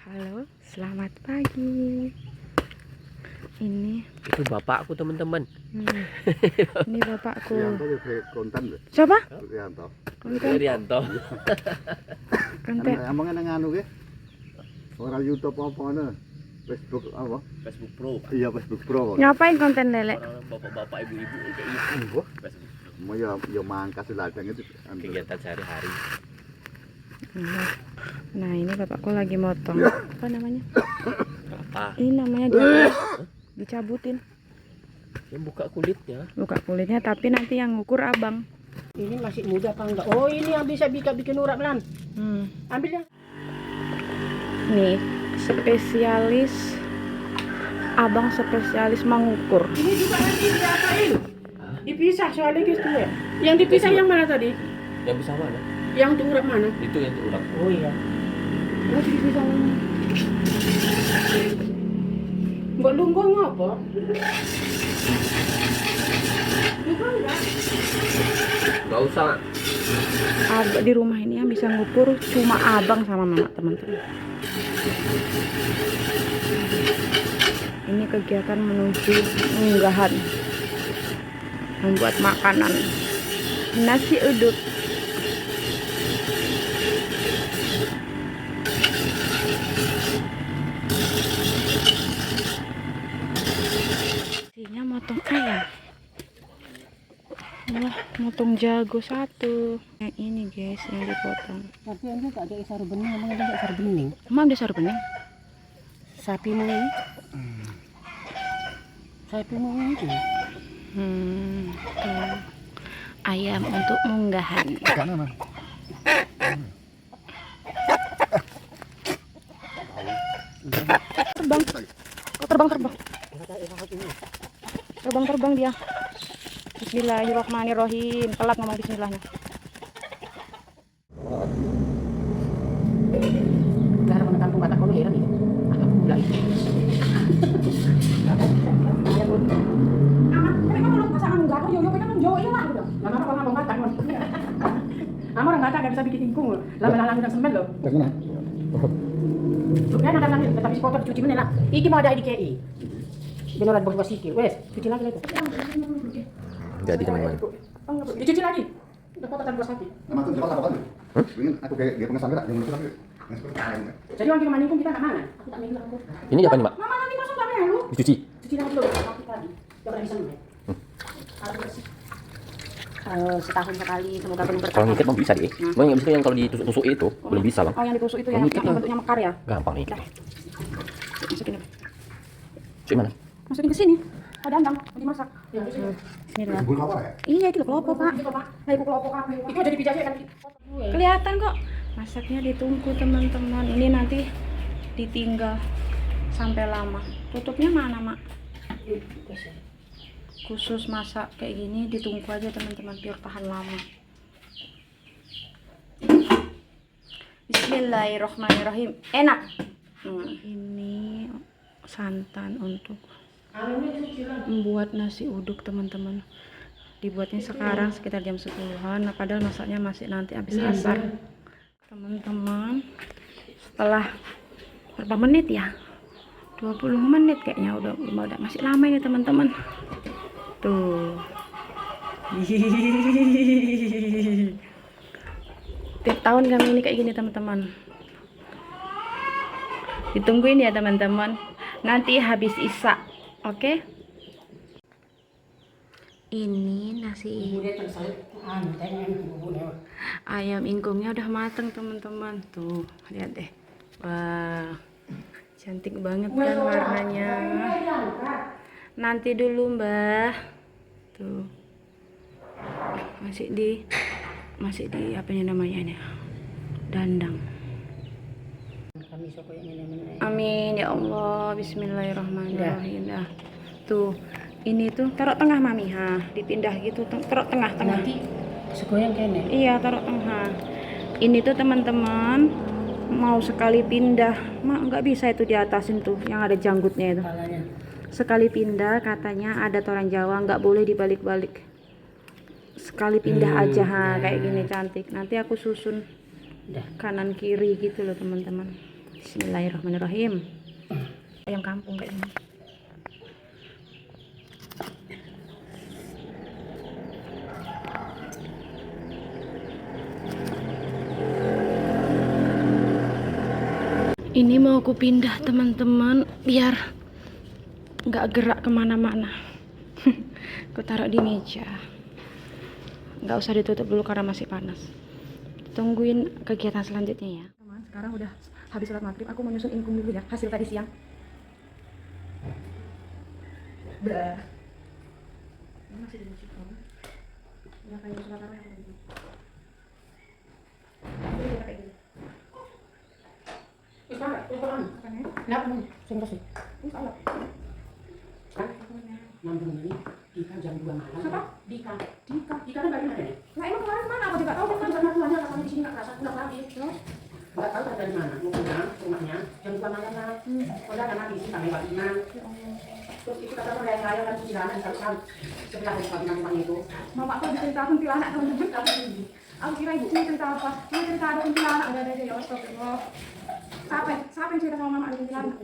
Halo, selamat pagi. Ini itu bapakku teman-teman. Ini bapakku. Rianto konten deh. Siapa? Rianto. Rianto. Konten. Emang nang anu ke? Orang YouTube apa ana? Facebook apa? Facebook Pro. Iya Facebook Pro. Ngapain konten lele? Orang bapak-bapak ibu-ibu kayak gitu. Wah, Facebook Pro. mau ya mangkas ladang itu. Kegiatan sehari-hari. Nah, ini bapakku lagi motong. Apa namanya? Apa? Ini namanya dia dicabutin. Yang buka kulitnya. Buka kulitnya, tapi nanti yang ngukur abang. Ini masih muda apa enggak? Oh, ini yang bisa bikin urat melan. Ambil ya. Nih, spesialis abang spesialis mengukur. Ini juga nanti diapain? Dipisah soalnya gitu ya. Yang dipisah yang mana tadi? Yang bisa mana? Yang untuk urat mana? Itu yang urat. Oh iya. Oh, dipisah mana? Mbak lunggong apa? Lunggong enggak? Gak usah. Di rumah ini yang bisa ngukur cuma abang sama mama, teman-teman. Ini kegiatan menuju unggahan, membuat makanan nasi uduk. Isinya motong ayam. Wah, motong jago satu. Yang ini guys yang dipotong. Tapi ini enggak ada isar bening, emang ada isar bening. Emang ada saru bening? Sapi mau ini. Sapi mau ini. Tuh. Ayam untuk munggahan. Kanan. Terbang. Oh, terbang. Terbang dia. Bismillahirrahmanirrahim. Telat ngomong bismillahnya. Gara mana kampung Batak kono heran ini. Apa pula itu? Ya, Bu. Aman, mereka belum pasangan enggak kok yo kan Jawa ya lah udah. Lama apa ngomong Batak mon. Amor enggak ada bisa bikin ingkung loh. Lama-lama udah semen loh. Kanan. Kan ada lagi tapi si kotor cuci meneh lah. Iki mau ada di KI. Beneran bos sikit. Wes, cuci lagi itu. Jadi teman-teman. Dicuci lagi. Udah kotor bos hati. Nama tuh siapa apa? Ingin aku kayak dia pengen sambil yang muncul lagi. Jadi orang gimana pun kita enggak mana. Aku tak megang aku. Ini apa nih, Mak? Mama nanti masuk enggak melu. Dicuci. Cuci lagi loh, kaki tadi. Enggak pernah bisa nih. Harus bersih. Setahun sekali semoga belum berkah. Kalau ngikat mah bisa deh. Mau yang bisa yang kalau ditusuk-tusuk itu belum bisa, Bang. Oh, yang ditusuk itu Yang yang ngikit bentuknya mekar ya? Gampang nih. Dah. Masukin. Cuci mana? Masukin ke sini. Ada andang, dimasak. Ya, Bismillah. Bulu apa ya? Iya, itu kelopo, Pak. nah ibu kelompok apa? Itu jadi pijatnya kan. Kelihatan kok. Masaknya ditunggu, teman-teman. Ini nanti ditinggal sampai lama. Tutupnya mana, Mak? Khusus masak kayak gini ditunggu aja, teman-teman, biar tahan lama. Bismillahirrahmanirrahim. Enak. Ini santan untuk membuat nasi uduk, teman-teman. Dibuatnya sekarang sekitar jam 10-an. Nah, padahal masaknya masih nanti habis asar. Teman-teman, setelah berapa menit ya? 20 menit kayaknya udah masih lama ini, teman-teman. Tuh. Tiap tahun kami ini kayak gini, teman-teman. Ditungguin ya, teman-teman. Nanti habis Isya. Oke? Ini nasi ayam ingkungnya udah mateng, teman-teman. Tuh, lihat deh. Wah, cantik banget kan warnanya. Nanti dulu, Mbah. Tuh. Masih di apa ini namanya ini? Dandang. Amin ya Allah. Bismillahirrahmanirrahim. Dah. Tuh. Ini tuh taruh tengah, Mami. Ha, dipindah gitu, taruh tengah-tengah. Nanti segoyang kene. Iya, taruh tengah. Ini tuh, teman-teman, mau sekali pindah, Mak, nggak bisa itu di atasin tuh yang ada janggutnya itu. Kepalanya. Sekali pindah katanya ada orang Jawa nggak boleh dibalik-balik. Sekali pindah aja, ha, kayak gini cantik. Nanti aku susun kanan kiri gitu loh, teman-teman. Bismillahirrahmanirrahim. Ayam kampung kayak gini. Ini mau aku pindah teman-teman biar nggak gerak kemana-mana. Aku taruh di meja. Nggak usah ditutup dulu karena masih panas. Tungguin kegiatan selanjutnya ya. Teman, sekarang udah habis sholat maghrib. Aku mau nyusun ingkung dulu ya. Hasil tadi siang. Bah. Ini masih dimasukkan. Ya kayak sholat tarawih aku begini. Ini kayak gini. Kenapa nih? Sing kasih. Ini salah. Nyambung ini Dika jam 2 malam. Siapa? Dika kan dari mana? Nah, emang kemarin kemana? Aku juga tahu Tahu kan karena rumahnya katanya di sini nggak kerasa pulang lagi. Nggak tahu dari mana. Mau pulang rumahnya jam 2 malam lah. Udah karena di sini sampai Pak Iman. Terus itu kata orang yang kan kuntilanak di saluran sebelah dari Pak Iman itu. Mama aku lagi cerita kuntilanak teman-teman. Aku kira ibu ini cerita apa? Ini cerita ada kuntilanak. Ada aja ya. Astagfirullah. Siapa yang cerita sama mama ada kuntilanak?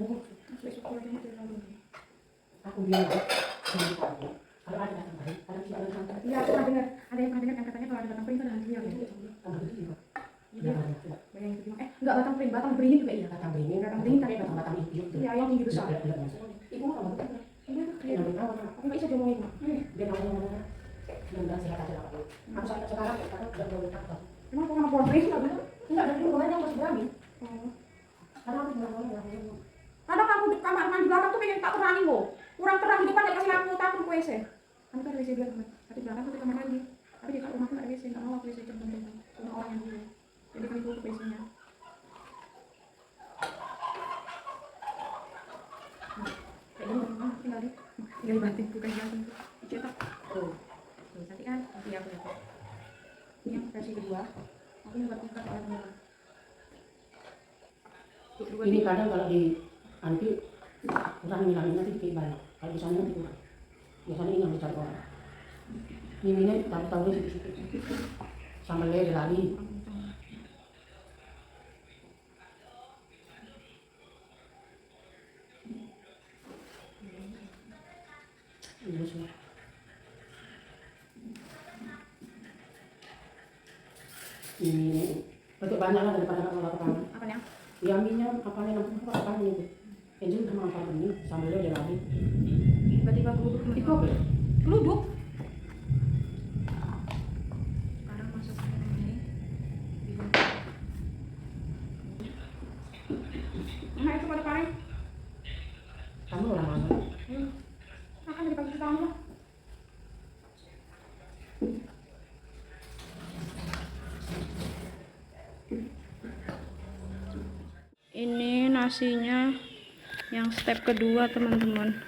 Aku bilang, kalau ada datang baik, ada tidak ada datang baik. Iya, aku pernah dengar. Ada yang pernah dengar yang katanya kalau ada batang pring itu ada hantunya. Iya. Bayangin itu gimana? Enggak batang pring, batang beringin juga iya. Batang beringin tapi batang itu. Iya, yang tinggi besar. Ibu mau ngomong apa? Iya, iya. Aku nggak bisa ngomong itu. Dia ngomong. Mudah sehat aja lah. Aku sampai sekarang udah boleh takut. Emang aku nggak mau pring nggak benar? Enggak dari dulu yang masih berani. Karena aku bilang ngomong. Kadang aku di kamar mandi belakang tuh pengen tak terangin loh. Kurang terang di depan nggak kasih lampu takut ke WC. Kamu kan ada WC belakang, tapi belakang tuh di kamar mandi. Tapi di rumahku nggak ada WC, nggak mau aku WC contohnya rumah orang yang dulu. Jadi kami tutup WC-nya. Kayak gini teman-teman, tinggal dibanting bukan dibanting, dicetak. Tuh cantik kan? Nanti aku lihat. Ini yang versi kedua. Aku yang buat tingkat oleh teman-teman. Ini kadang kalau di nanti kurang ngilangin nanti kayak banyak. Kalau di sana nanti kurang. Biasanya ini yang dicari orang. Ini tahu-tahu di situ. Sama lele lagi. Ini semua. Ini betul banyak lah daripada kalau rekaman. Apanya? Ya minyak apa nih namanya apa itu? Enjin sama apa ini sambil dia lagi. Tiba-tiba geluduk Itu apa? Ya? geluduk. Sekarang masuk ke ini. Nah itu pada kemarin. Kamu orang mana? Makan dari pagi kita lah. Ini nasinya yang step kedua teman-teman.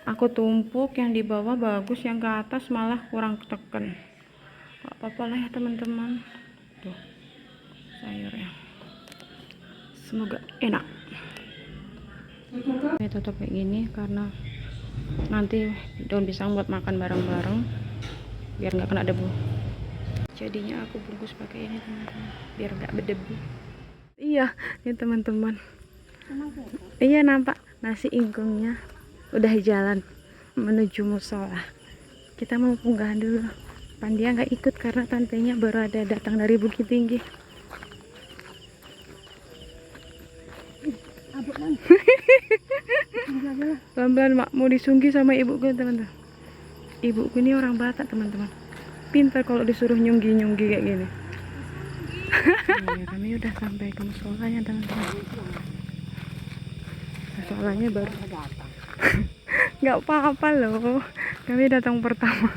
Aku tumpuk yang di bawah bagus, yang ke atas malah kurang teken. Gak apa-apa lah ya teman-teman. Tuh sayurnya. Semoga enak. Ini tutup kayak gini karena nanti daun pisang buat makan bareng-bareng biar nggak kena debu. Jadinya aku bungkus pakai ini teman-teman biar nggak berdebu. Iya, ini teman-teman. Iya nampak nasi ingkungnya udah jalan menuju musola. Kita mau punggahan dulu. Pandia nggak ikut karena tantenya baru ada datang dari Bukit Tinggi. Pelan-pelan mak, mau disunggi sama ibuku teman-teman. Ibuku ini orang Batak teman-teman. Pintar kalau disuruh nyunggi-nyunggi kayak gini. Ya, kami udah sampai ke musolanya teman-teman. Musolanya baru nggak apa-apa loh, kami datang pertama.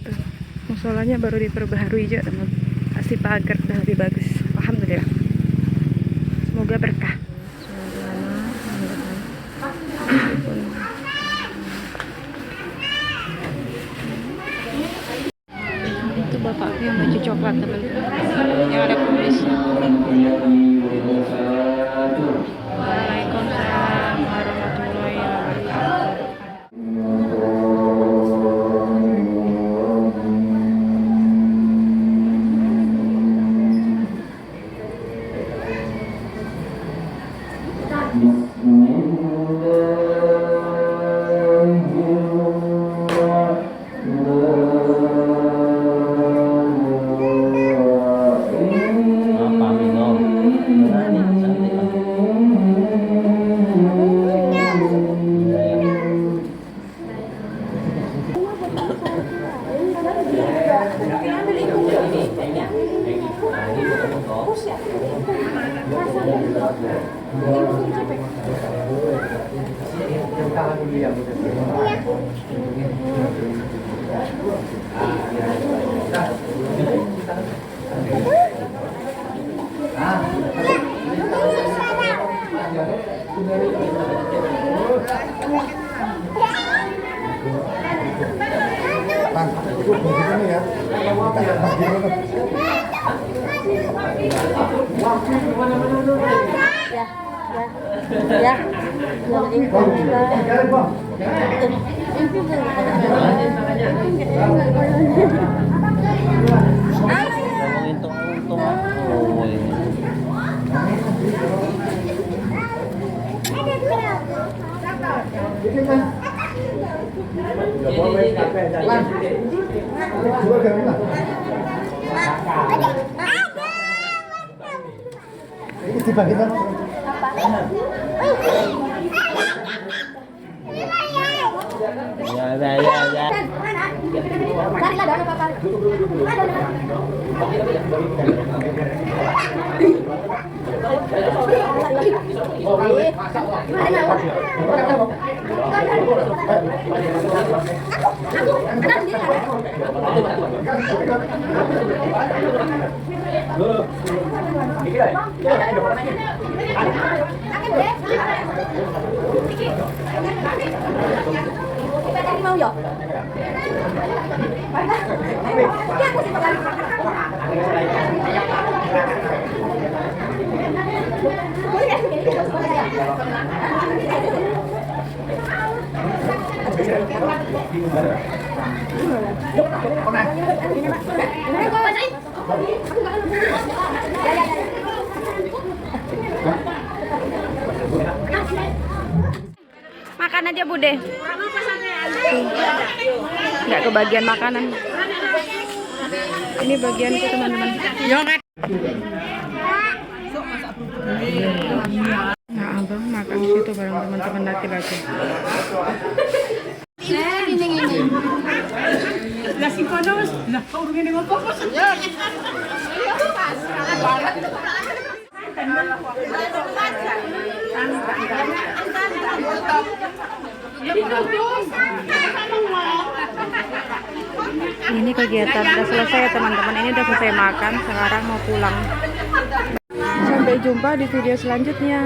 Tuh, musolanya baru diperbaharui juga teman, kasih pagar udah lebih bagus. Alhamdulillah, semoga berkah. Itu bapakku yang baju coklat teman-teman, yang ada kumisnya. Waalaikumsalam warahmatullahi wabarakatuh. Mau yo? Makan aja Bude. Nggak kebagian makanan. Ini bagianku teman-teman. Nah abang makan di situ bareng teman-teman laki-laki. Ini. Nasi panas, nah kau begini ngomong. Ini kegiatan udah selesai ya teman-teman. Ini udah selesai makan. Sekarang mau pulang. Sampai jumpa di video selanjutnya.